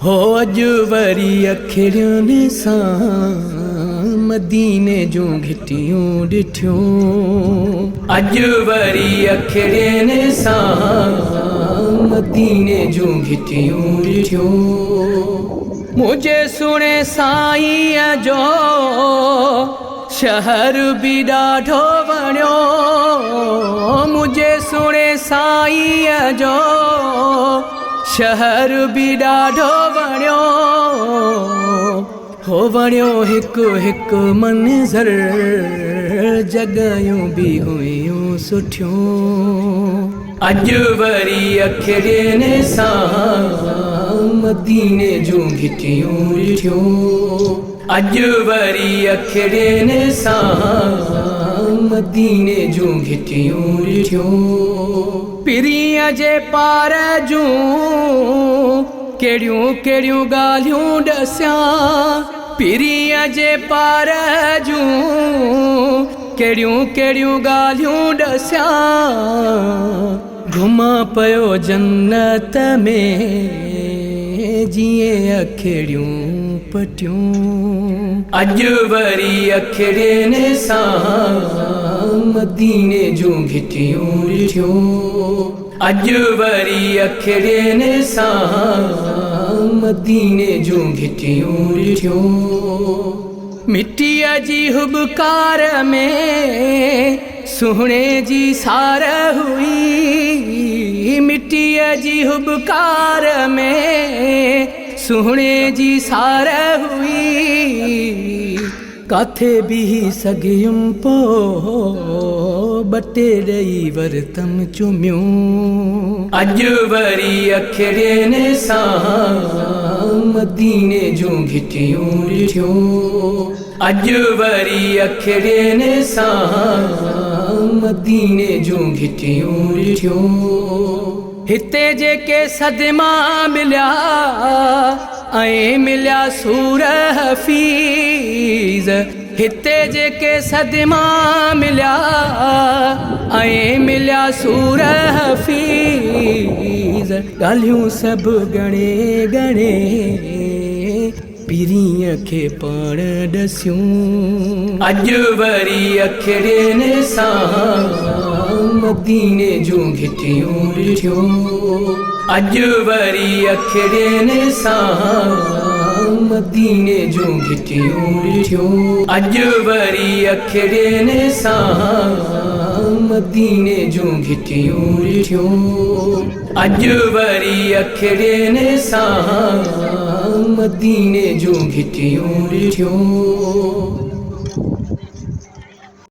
हो अज वरी अखियुनि सां मदीने जूं घिटियूं ॾिठियूं। अज वरी अखियुनि सां मदीने जूं घिटियूं ॾिठियूं। मुझे सुणे साईं जो शहर भी ॾाढो वणियो। मुझे सुणे साईं जो शहर भी ॾाढो वणियो। हो वणियो हिकु हिकु मंज़र, जॻहियूं भी हुयूं सुठियूं। अज वरी अखियुनि सां मदीने जूं घिटियूं ॾिठियूं। अज वरी अखियुनि सां मदीने जूं घिटियूं ॾिठियूं। पिरीअ जे पार जूं कहिड़ियूं कहिड़ियूं ॻाल्हियूं ॾसियां। पिरीअ जे पार जूं कहिड़ियूं कहिड़ियूं ॻाल्हियूं ॾसियां। घुमां पियो जन्नत में जीअं अखिड़ियूं पटियूं। अज वरी अखियुनि सां मदीने जूं घिटियूं ॾिठियूं। अज वरी अखियुनि सां मदीने जूं घिटियूं ॾिठियूं। मिट्टीअ जी हुबकार में सुहिणे जी सार हुई। मिट्टीअ जी हुबकार में सुहिणे जी सार हुई। काथे बीही सघियुमि पोइ ॿ टे ॾेई वरतम चुमियूं। अज वरी अखियुनि सां मदीने जूं घिटियूं ॾिठियूं। अज वरी अखियुनि सां मदीने जूं घिटियूं ॾिठियूं। हिते जेके सदमा मिलिया ऐं मिलिया सूर हफ़ीज़। हिते जेके सदमा मिलिया ऐं मिलिया सूर हफ़ीज़। ॻाल्हियूं सभु ॻणे ॻणे पीरीअ खे पाण ॾसियूं। अज वरी अखियुनि सां मदीने जूं घिटियूं ॾिठियूं। अज वरी अखियुनि सां मदीने जूं घिटियूं ॾिठियूं। अज वरी अखियुनि सां मदीने जूं घिटियूं ॾिठियूं। अज वरी अखियुनि सां मदीने जूं घिटियूं ॾिठियूं।